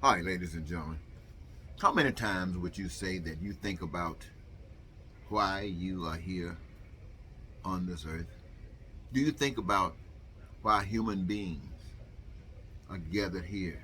Hi, ladies and gentlemen. How many times would you say that you think about why you are here on this earth? Do you think about why human beings are gathered here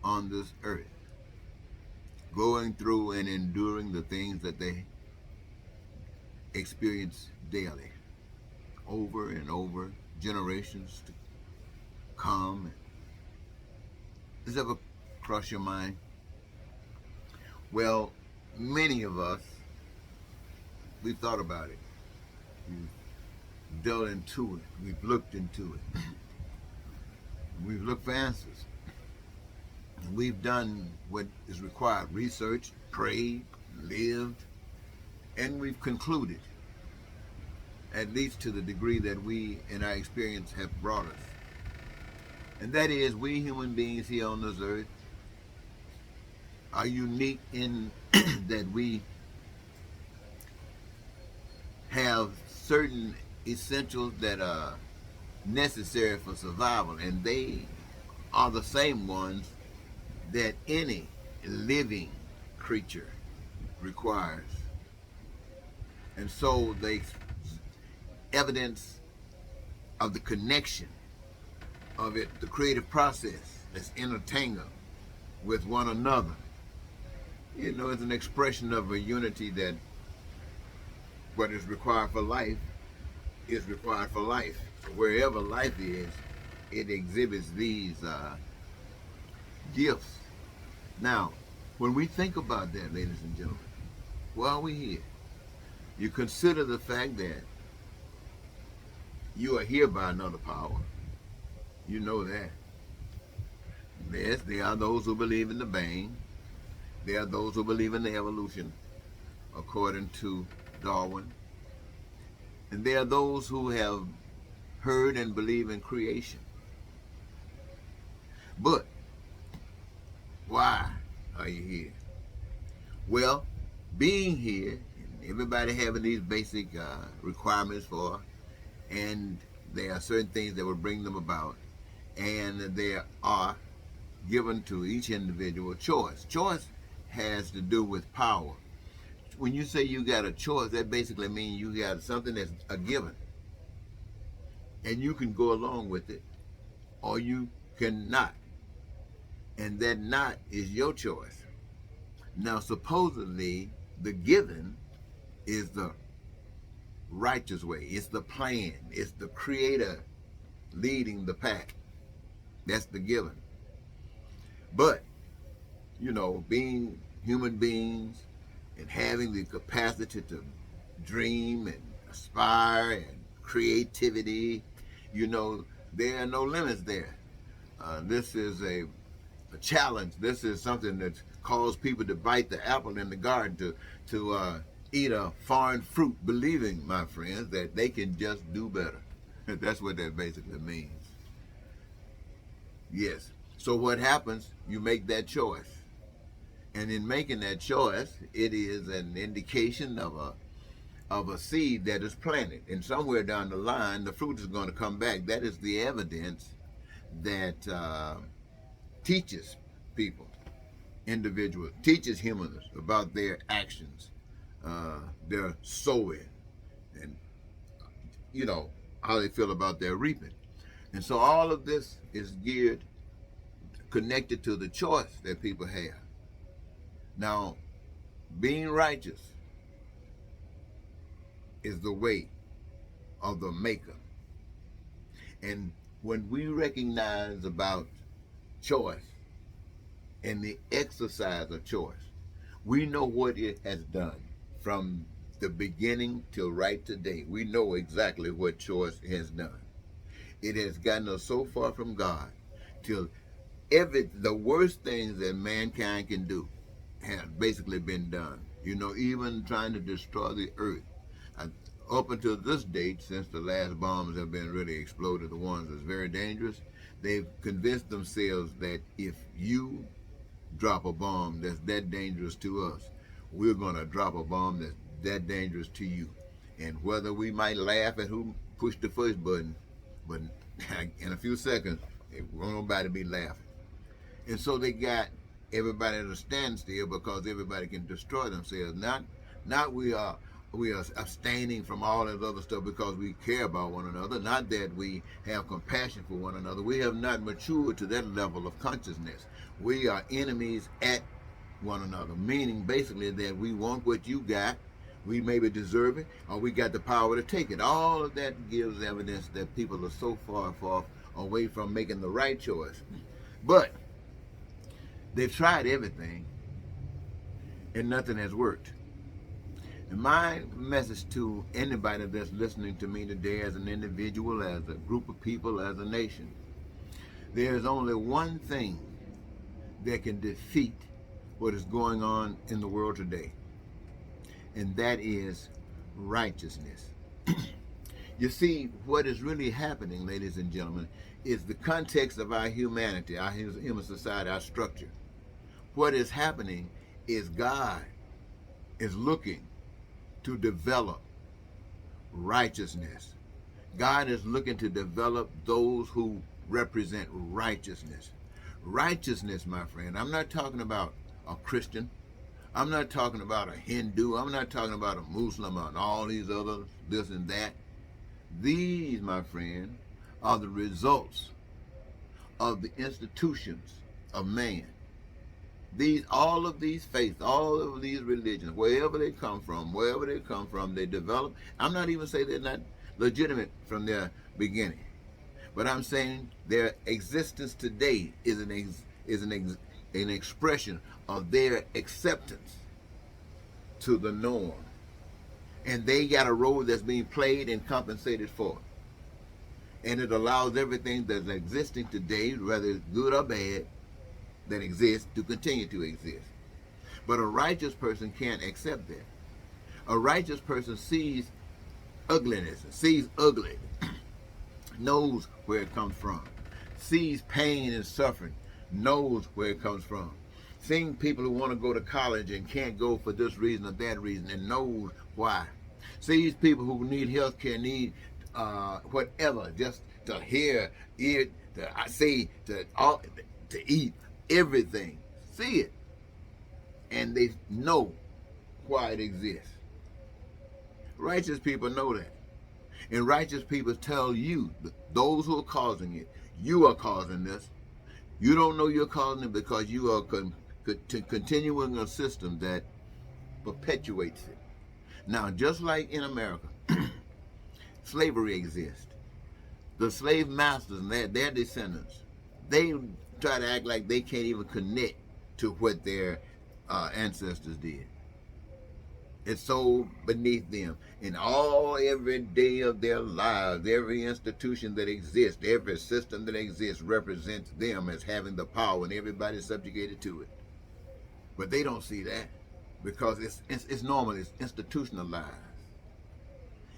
on this earth, going through and enduring the things that they experience daily, over and over, generations to come? Does it ever cross your mind? Well, many of us, we've thought about it. We've delved into it. We've looked into it. We've looked for answers. We've done what is required: research, prayed, lived, and we've concluded, at least to the degree that we in our experience have brought us. And that is, we human beings here on this earth are unique in that we have certain essentials that are necessary for survival, and they are the same ones that any living creature requires. And so the evidence of the connection of it, the creative process that's intertangled with one another, is an expression of a unity that what is required for life is required for life. Wherever life is, it exhibits these gifts. Now, when we think about that, ladies and gentlemen, why are we here? You consider the fact that you are here by another power. You know that. Yes, there are those who believe in the Bang. There are those who believe in the evolution, according to Darwin. And there are those who have heard and believe in creation. But why are you here? Well, being here, everybody having these basic requirements for, and there are certain things that will bring them about, and there are given to each individual choice. Choice has to do with power. When you say you got a choice, that basically means you got something that's a given, and you can go along with it, or you cannot, and that not is your choice. Now, supposedly, the given is the righteous way. It's the plan. It's the creator leading the pack. That's the given. But, being human beings and having the capacity to dream and aspire and creativity, there are no limits there. This is a challenge. This is something that caused people to bite the apple in the garden, to eat a foreign fruit, believing, my friends, that they can just do better. That's what that basically means. Yes. So what happens? You make that choice, and in making that choice, it is an indication of a seed that is planted, and somewhere down the line, the fruit is going to come back. That is the evidence that teaches people, individuals, teaches humans about their actions, their sowing, and how they feel about their reaping. And so all of this is geared, connected to the choice that people have. Now, being righteous is the way of the maker. And when we recognize about choice and the exercise of choice, we know what it has done from the beginning till right today. We know exactly what choice has done. It has gotten us so far from God till the worst things that mankind can do have basically been done. Even trying to destroy the earth. Uh, Up until this date, since the last bombs have been really exploded, the ones that's very dangerous, they've convinced themselves that if you drop a bomb that's that dangerous to us, we're going to drop a bomb that's that dangerous to you. And whether we might laugh at who pushed the first button, but in a few seconds, it won't nobody be laughing. And so they got everybody at a standstill because everybody can destroy themselves. Not we are abstaining from all that other stuff because we care about one another. Not that we have compassion for one another. We have not matured to that level of consciousness. We are enemies at one another, meaning basically that we want what you got, we maybe deserve it, or we got the power to take it. All of that gives evidence that people are so far away from making the right choice. But they've tried everything and nothing has worked. And my message to anybody that's listening to me today, as an individual, as a group of people, as a nation, there's only one thing that can defeat what is going on in the world today, and that is righteousness. You see, what is really happening, ladies and gentlemen, is the context of our humanity, our human society, our structure. What is happening is God is looking to develop righteousness. God is looking to develop those who represent righteousness. Righteousness, my friend, I'm not talking about a Christian. I'm not talking about a Hindu. I'm not talking about a Muslim and all these other this and that. These, my friend, are the results of the institutions of man. All of these faiths, all of these religions, wherever they come from, they develop. I'm not even saying they're not legitimate from their beginning, but I'm saying their existence today is an expression of their acceptance to the norm. And they got a role that's being played and compensated for. And it allows everything that's existing today, whether it's good or bad, that exists, to continue to exist. But a righteous person can't accept that. A righteous person sees ugliness, sees ugly, knows where it comes from, sees pain and suffering, knows where it comes from. Seeing people who want to go to college and can't go for this reason or that reason, and knows why. Sees people who need health care, need whatever, just to hear, eat, to see, to eat, everything. See it. And they know why it exists. Righteous people know that. And righteous people tell you, those who are causing it, you are causing this. You don't know you're causing it because you are continuing a system that perpetuates it. Now, just like in America, slavery exists. The slave masters and their descendants, they try to act like they can't even connect to what their ancestors did. It's so beneath them. In every day of their lives, every institution that exists, every system that exists represents them as having the power, and everybody's subjugated to it. But they don't see that because it's normal, it's institutionalized.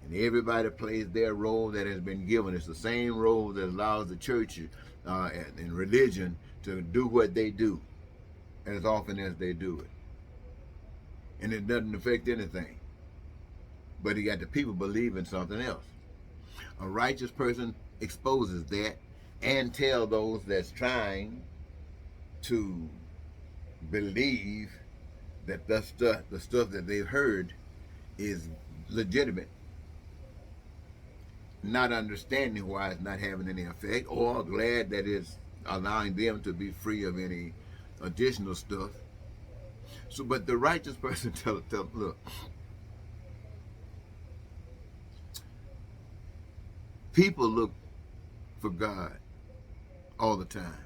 And everybody plays their role that has been given. It's the same role that allows the church and religion to do what they do as often as they do it. And it doesn't affect anything. But you got the people believing something else. A righteous person exposes that and tell those that's trying to believe that the stuff that they've heard is legitimate, not understanding why it's not having any effect, or glad that it's allowing them to be free of any additional stuff. So, but the righteous person tell look, people look for God all the time.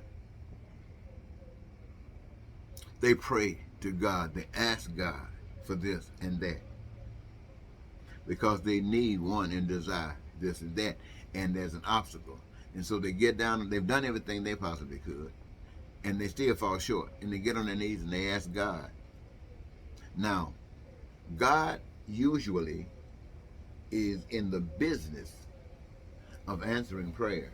They pray to God. They ask God for this and that because they need one and desire this and that, and there's an obstacle. And so they get down and they've done everything they possibly could, and they still fall short. And they get on their knees and they ask God. Now, God usually is in the business of answering prayers.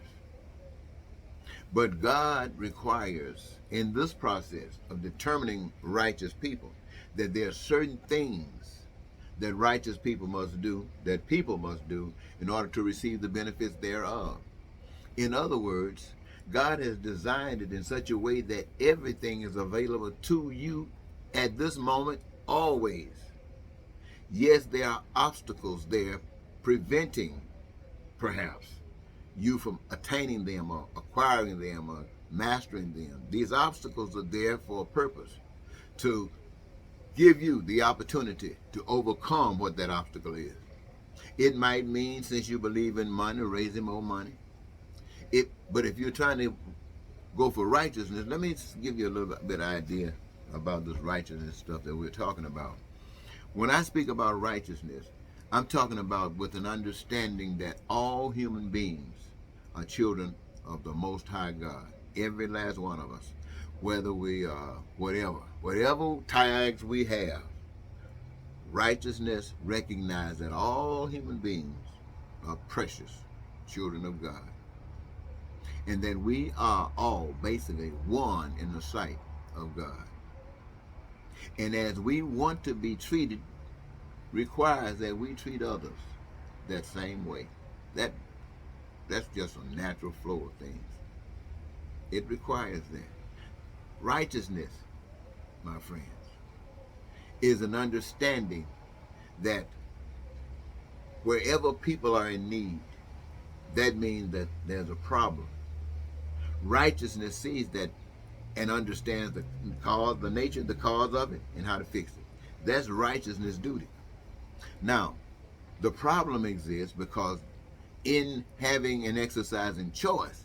But God requires, in this process of determining righteous people, that there are certain things that righteous people must do, that people must do, in order to receive the benefits thereof. In other words, God has designed it in such a way that everything is available to you at this moment, always. Yes, there are obstacles there preventing, perhaps, you from attaining them or acquiring them or mastering them. These obstacles are there for a purpose, to give you the opportunity to overcome what that obstacle is. It might mean, since you believe in money, raising more money. But if you're trying to go for righteousness, let me give you a little bit of idea about this righteousness stuff that we're talking about. When I speak about righteousness, I'm talking about with an understanding that all human beings are children of the Most High God. Every last one of us. Whether we are whatever tags we have, righteousness recognizes that all human beings are precious children of God. And that we are all basically one in the sight of God. And as we want to be treated, requires that we treat others that same way. That's just a natural flow of things. It requires that. Righteousness, my friends, is an understanding that wherever people are in need, that means that there's a problem. Righteousness sees that and understands the cause, the nature, the cause of it, and how to fix it. That's righteousness duty. Now, the problem exists because in having and exercising choice,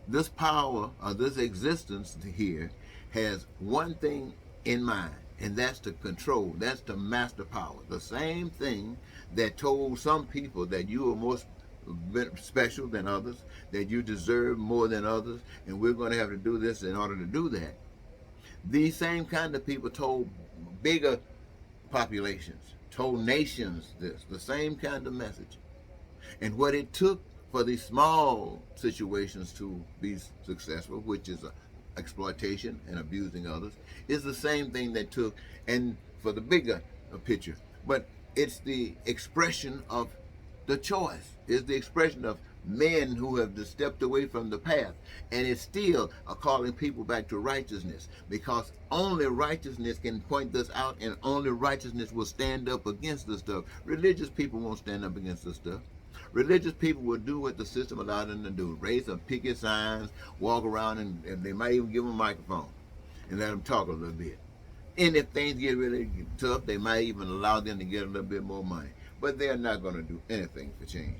this power or this existence here has one thing in mind, and that's to control, that's to master power. The same thing that told some people that you are more special than others, that you deserve more than others, and we're going to have to do this in order to do that. These same kind of people told bigger populations, told nations this, the same kind of message. And what it took for these small situations to be successful, which is exploitation and abusing others, is the same thing that took, and for the bigger picture. But it's the expression of the choice. It's the expression of men who have just stepped away from the path, and it's still calling people back to righteousness, because only righteousness can point this out, and only righteousness will stand up against this stuff. Religious people won't stand up against this stuff. Religious people will do what the system allowed them to do: raise some picket signs, walk around, and they might even give them a microphone and let them talk a little bit. And if things get really tough, they might even allow them to get a little bit more money. But they're not going to do anything for change.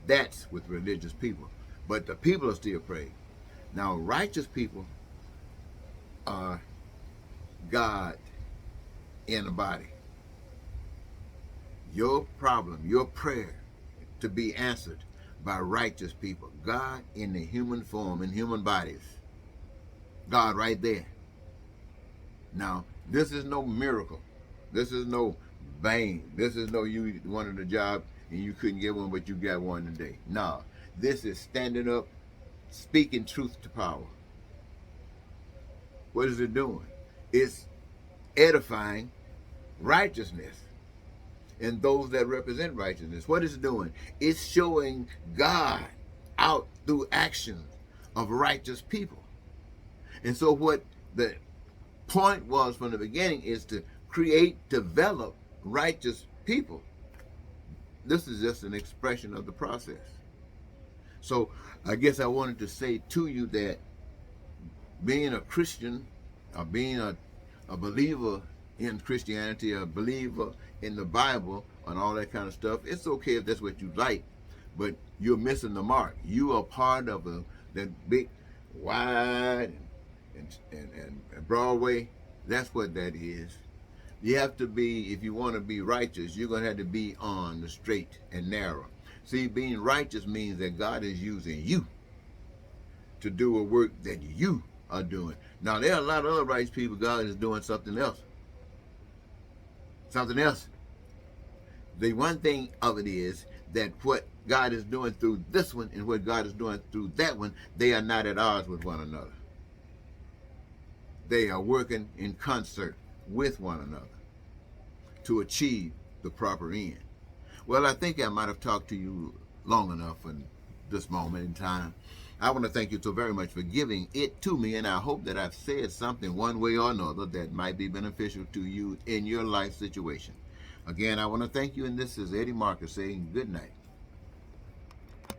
That's with religious people. But the people are still praying. Now, righteous people are God in a body. Your problem, your prayer to be answered by righteous people. God in the human form, in human bodies. God right there. Now, this is no miracle. This is no vain. This is no you wanted a job and you couldn't get one, but you got one today. No, this is standing up, speaking truth to power. What is it doing? It's edifying righteousness and those that represent righteousness. What is it doing? It's showing God out through actions of righteous people. And so what the point was from the beginning is to create, develop righteous people. This is just an expression of the process. So I guess I wanted to say to you that being a Christian, or being a believer in Christianity, a believer in the Bible and all that kind of stuff, it's okay if that's what you like, but you're missing the mark. You are part of that big, wide, and Broadway. That's what that is. You have to be, if you want to be righteous, you're going to have to be on the straight and narrow. See, being righteous means that God is using you to do a work that you are doing. Now, there are a lot of other righteous people. God is doing something else. Something else. The one thing of it is that what God is doing through this one and what God is doing through that one, they are not at odds with one another. They are working in concert with one another to achieve the proper end. Well, I think I might have talked to you long enough in this moment in time. I want to thank you so very much for giving it to me, and I hope that I've said something one way or another that might be beneficial to you in your life situation. Again, I want to thank you, and this is Eddie Marcus saying good night.